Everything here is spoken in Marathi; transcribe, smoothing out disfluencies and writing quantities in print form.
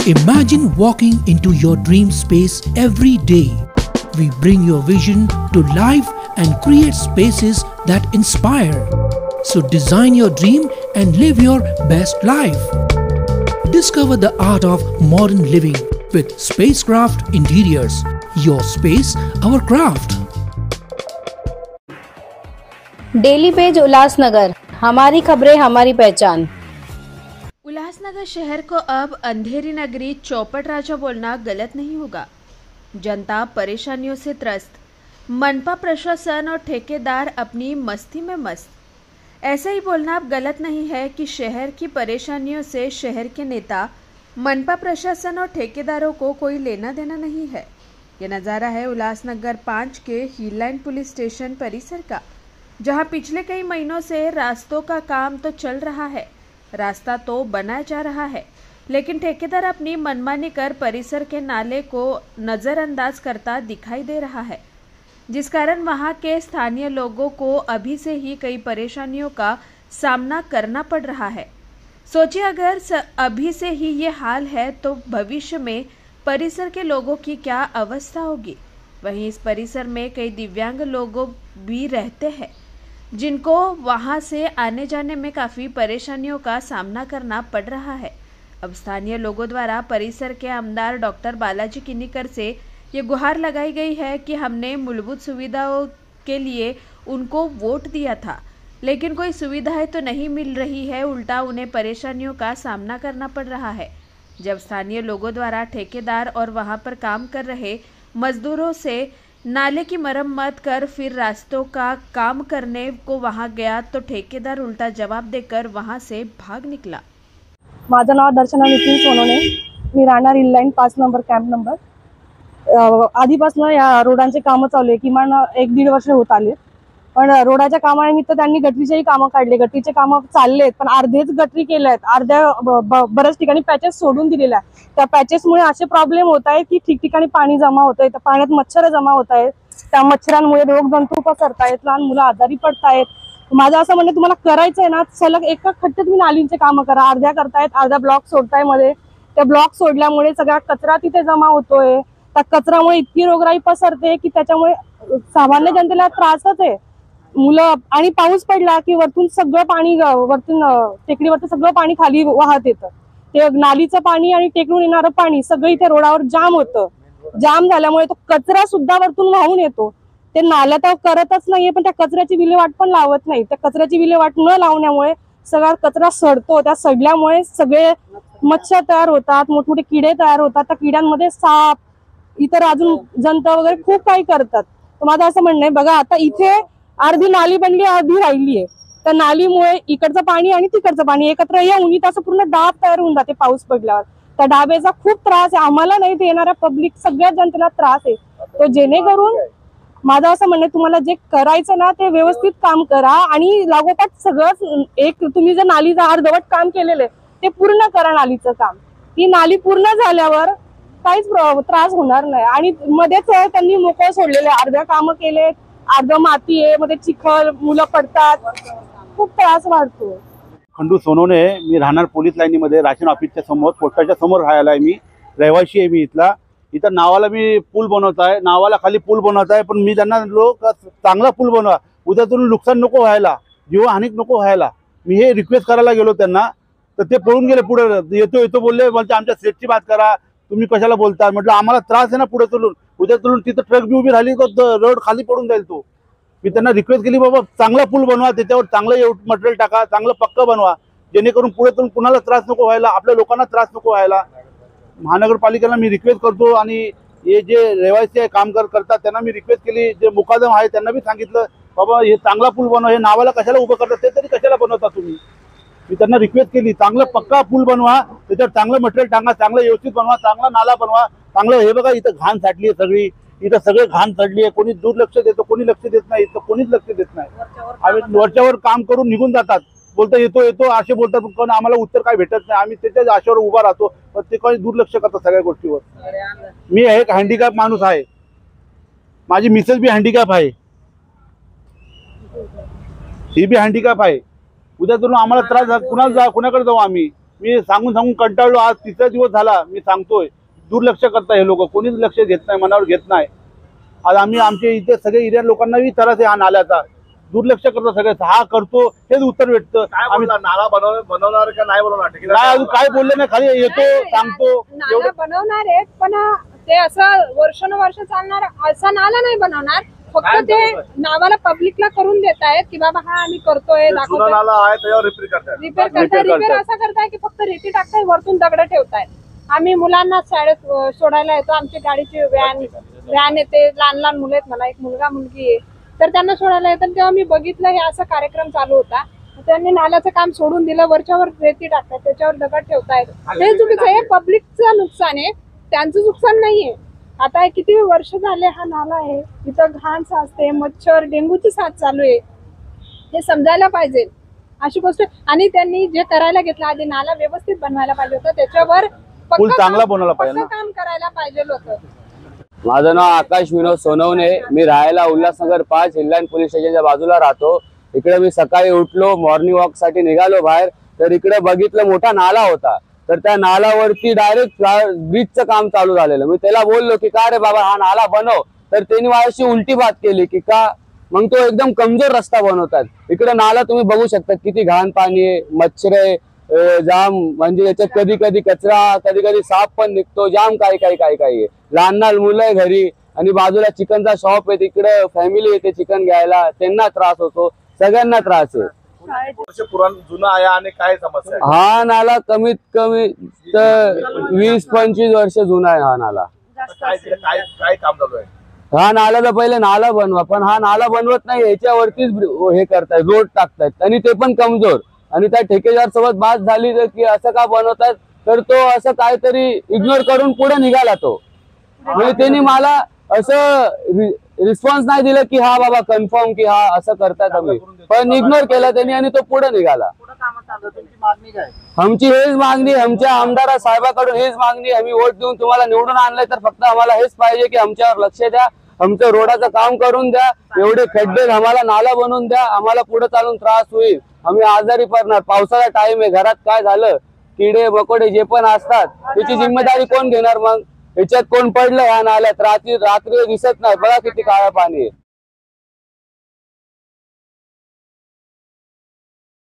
Imagine walking into your dream space every day. We bring your vision to life and create spaces that inspire. So design your dream and live your best life. Discover the art of modern living with Spacecraft Interiors. Your space, our craft. Daily page Ulhasnagar, हमारी खबरें हमारी पहचान। उल्लासनगर शहर को अब अंधेरी नगरी चौपट राजा बोलना गलत नहीं होगा। जनता परेशानियों से त्रस्त, मनपा प्रशासन और ठेकेदार अपनी मस्ती में मस्त। ऐसा ही बोलना अब गलत नहीं है कि शहर की परेशानियों से शहर के नेता, मनपा प्रशासन और ठेकेदारों को कोई लेना देना नहीं है। यह नज़ारा है उल्लासनगर 5 के हिल लाइन पुलिस स्टेशन परिसर का, जहां पिछले कई महीनों से रास्तों का काम तो चल रहा है, रास्ता तो बनाया जा रहा है, लेकिन ठेकेदार अपनी मनमानी कर परिसर के नाले को नज़रअंदाज करता दिखाई दे रहा है, जिस कारण वहां के स्थानीय लोगों को अभी से ही कई परेशानियों का सामना करना पड़ रहा है। सोचिए, अगर अभी से ही ये हाल है तो भविष्य में परिसर के लोगों की क्या अवस्था होगी। वहीं इस परिसर में कई दिव्यांग लोग भी रहते हैं, जिनको वहां से आने जाने में काफ़ी परेशानियों का सामना करना पड़ रहा है। अब स्थानीय लोगों द्वारा परिसर के आमदार डॉक्टर बालाजी किनीकर से ये गुहार लगाई गई है कि हमने मूलभूत सुविधाओं के लिए उनको वोट दिया था, लेकिन कोई सुविधाएं तो नहीं मिल रही है, उल्टा उन्हें परेशानियों का सामना करना पड़ रहा है। जब स्थानीय लोगों द्वारा ठेकेदार और वहां पर काम कर रहे मजदूरों से नाले की मरम्मत कर फिर रास्तों का काम करने को वहां गया तो ठेकेदार उल्टा जवाब देकर वहां से भाग निकला। माझं नाव दर्शना नितीन सोनोने, मी राहणार hill line 5 number camp number. आधीपासून या रोडांचे कामं चालू आहे, किमान 1-1.5 वर्ष होत आले, पण रोडाच्या कामानिमित्त त्यांनी गटरीचेही कामं काढले, गटरीचे कामं चाललेत, पण अर्धेच गटरी केल्यात, अर्ध्या बऱ्याच ठिकाणी पॅचेस सोडून दिलेल्या आहेत। त्या पॅचेसमुळे असे प्रॉब्लेम होत आहेत की ठिकठिकाणी पाणी जमा होत आहे, त्या पाण्यात मच्छर जमा होत आहेत, त्या मच्छरांमुळे रोगजंतू पसरतायत, लहान मुलं आजारी पडतायत। माझं असं म्हणणं, तुम्हाला करायचंय ना सलग एका खट्ट्यात तुम्ही नालींचे कामं करा। अर्ध्या करतायत, अर्धा ब्लॉक सोडताय मध्ये, त्या ब्लॉक सोडल्यामुळे सगळा कचरा तिथे जमा होतोय, त्या कचऱ्यामुळे इतकी रोगराई पसरते की त्याच्यामुळे सामान्य जनतेला त्रासच आहे। मुलं आणि पाऊस पडला की वरतून सगळं पाणी, वरतून टेकडीवरचं सगळं पाणी खाली वाहत येतं, ते नालीचं पाणी आणि टेकडून येणारं पाणी सगळं इथे रोडावर जाम होतं। जाम झाल्यामुळे तो कचरा सुद्धा वरतून वाहून येतो। ते नाल्या तर करतच नाहीये, पण त्या कचऱ्याची विल्हेवाट पण लावत नाही। त्या कचऱ्याची विल्हेवाट न लावण्यामुळे सगळा कचरा सडतो, त्या सडल्यामुळे सगळे मच्छर तयार होतात, मोठमोठे किडे तयार होतात, त्या किड्यांमध्ये साप, इतर अजून जंत वगैरे खूप काही करतात। तर माझं असं म्हणणं आहे, बघा आता इथे अर्धी नाली बनली, अर्धी राहिली आहे, त्या नालीमुळे इकडचं पाणी आणि तिकडचं पाणी एकत्र येऊन इथं असं पूर्ण डाब तयार होऊन जाते पाऊस पडल्यावर। त्या डाबेचा खूप त्रास आहे आम्हाला, नाही ते येणाऱ्या पब्लिक सगळ्या जनतेला त्रास आहे। तो जेणेकरून माझं असं म्हणणं, तुम्हाला जे करायचं ना ते व्यवस्थित काम करा आणि लागोपाठ सगळं एक तुम्ही जर नालीचं अर्धवट काम केलेलं आहे ते पूर्ण करा नालीचं काम। ती नाली पूर्ण झाल्यावर काहीच त्रास होणार नाही। आणि मध्येच त्यांनी मोकळं सोडलेलं आहे, अर्ध्या कामं केले, अर्ध माती आहे, मध्ये चिखल, मुलं पडतात, खूप त्रास वाढतो। खंडू सोनोने, मी राहणार पोलीस लाईनीमध्ये राशन ऑफिसच्या समोर, पोस्टाच्या समोर राहायला आहे। मी रहिवासी आहे, मी इथला। इथं नावाला मी पूल बनवत आहे, नावाला खाली पूल बनवत आहे, पण मी त्यांना लोक चांगला पूल बनवा, उद्यातून नुकसान नको व्हायला, जीवहानिक नको व्हायला, मी हे रिक्वेस्ट करायला गेलो त्यांना, तर ते पळून गेले। पुढे येतो बोलले, म्हणजे आमच्या सेफची बात करा, तुम्ही कशाला बोलता। म्हटलं आम्हाला त्रास आहे ना, पुढे चलून उद्या चलून तिथं ट्रक बी उभी राहिली तर रोड खाली पडून जाईल तो। मी त्यांना रिक्वेस्ट केली, बाबा चांगला पूल बनवा, त्याच्यावर चांगलं मटेरियल टाका, चांगलं पक्का बनवा, जेणेकरून पुढे चलून कुणाला त्रास नको व्हायला, आपल्या लोकांना त्रास नको व्हायला। महानगरपालिकेला मी रिक्वेस्ट करतो आणि हे जे रहिवासी काम करतात त्यांना मी रिक्वेस्ट केली, जे मुकादम आहे त्यांना बी सांगितलं, बाबा हे चांगला पूल बनवा, हे नावाला कशाला उभं करतात, ते तरी कशाला बनवता तुम्ही। मी त्यांना रिक्वेस्ट केली, चांगलं पक्का पूल बनवा, त्याच्यावर चांगलं मटेरियल टाका, चांगलं व्यवस्थित बनवा, चांगला नाला बनवा, चांगलं। हे बघा इथं घाण साठली आहे सगळी, इथं सगळे घाण चढली आहे, कोणी दुर्लक्ष देतो, कोणी लक्ष देत नाही, इथं कोणीच लक्ष देत नाही। आम्ही वरच्यावर काम करून निघून जातात, बोलतो येतो असे बोलतात, पण आम्हाला उत्तर काय भेटत नाही। आम्ही त्याच्याच आशेवर उभा राहतो, पण ते काही दुर्लक्ष करतात सगळ्या गोष्टीवर। मी एक हँडिकॅप माणूस आहे, माझी मिसेस बी हँडिकॅप आहे, ही बी हँडिकॅप आहे। उद्या आम्हाला त्रास कुणाकडे जाऊ आम्ही। मी सांगून सांगून कंटाळलो. आज 3रा दिवस झाला मी सांगतोय. दुर्लक्ष करता हे लोक, कोणीच लक्ष घेत नाही, मनावर घेत नाही. आज आम्ही आमच्या इथे सगळे एरिया लोकांना विचारायचं हा नाल्याचा, दुर्लक्ष करतो सगळे. हा करतो हेच उत्तर भेटतं. आम्ही नाला बनवणार का नाही बनवणार नाही अजून काय बोलले नाही, खाली येतो सांगतो नाला बनवणार आहेत, पण ते असं वर्षानुवर्ष चालणार असा नाला नाही बनवणार. फक्त ते नावाला पब्लिकला करून देत आहेत की बाबा हा आम्ही करतोय, दाखवतोय. नाला आहे त्याच्यावर रिपेअर करतात. रिपेअर असं करताय की फक्त रेती टाकताय, वरतून दगड ठेवताय. आम्ही मुलांना शाळेत सोडायला येतो, आमची गाडीची व्हॅन येते, लहान लहान मुलं आहेत, मला एक मुलगा मुलगी आहे, तर त्यांना सोडायला येतात. तेव्हा मी बघितलं हे असा कार्यक्रम चालू होता. त्यांनी नाल्याचं काम सोडून दिलं, वरच्यावर रेती टाकतात, त्याच्यावर दगड ठेवतायत. हे चुकीचं आहे, पब्लिकचं नुकसान आहे, त्यांचं नुकसान नाहीये. आता किती वर्ष झाले हा नाला आहे, इथं घाण साचते, मच्छर डेंग्यूची साथ चालू आहे, हे समजायला पाहिजे अशी गोष्ट. आणि त्यांनी जे करायला घेतलं आधी नाला व्यवस्थित बनवायला पाहिजे होतं, त्याच्यावर पूल चांगला बनवला पाहिजे ना, काम करायला पाहिजे होतं. माझं नाव आकाश विनोद सोनवणे. मी राहायला उल्हासनगर 5 हिललाईन पोलीस स्टेशनच्या बाजूला राहतो. इकडे मी सकाळी उठलो, मॉर्निंग वॉक साठी निघालो बाहेर, तर इकडे बघितलं मोठा नाला होता. तर त्या नाल्यावरती डायरेक्ट ब्रिजचं काम चालू झालेलं. मी त्याला बोललो की का रे बाबा हा नाला बनव, तर त्यांनी माझ्याशी उलटी बात केली की का, मग तो एकदम कमजोर रस्ता बनवतात. इकडे नाला तुम्ही बघू शकता किती घाण पाणी आहे, मच्छर आहे, जाम, म्हणजे याच्यात कधी कधी कचरा, कधी कधी साप पण निघतो, जाम काही आहे. लहान लहान मुलं आहे घरी, आणि बाजूला चिकनचा शॉप आहे, तिकडे फॅमिली येते चिकन घ्यायला, त्यांना त्रास होतो, सगळ्यांना त्रास आहे. पुराण जुना आहे आणि काय समस्या आहे? हा नाला कमीत कमी तर 20-25 वर्ष जुना आहे हा नाला. काय काम चालू आहे? हा नाल्याला पहिले नाला बनवा, पण हा नाला बनवत नाही, याच्यावरतीच हे करतायत, रोड टाकतायत, आणि ते पण कमजोर. आणि त्या ठेकेदार सोबत बात झाली की असं का बनवतात, तर तो असं काहीतरी इग्नोर करून पुढे निघाला तो. म्हणजे त्यांनी मला असं रिस्पॉन्स नाही दिला की हा बाबा कन्फर्म की हा असं करतात आम्ही, पण इग्नोर केला त्यांनी आणि तो पुढे निघाला. आमची हेच मागणी, आमच्या आमदार साहेबाकडून हेच मागणी, आम्ही वोट देऊन तुम्हाला निवडून आणलंय, तर फक्त आम्हाला हेच पाहिजे की आमच्यावर लक्ष द्या, आमचं रोडाचं काम करून द्या, एवढे खड्डे आम्हाला नाला बनवून द्या, आम्हाला पुढे चालून त्रास होईल, आम्ही आजारी पडणार. पावसाचा टाइम आहे, घरात काय झालं, किडे मकोडे जे पण असतात त्याची जिम्मेदारी कोण घेणार? मग याच्यात कोण पडलं या नाल्यात, रात्री दिसत नाही, बघा किती काळं पाणी आहे.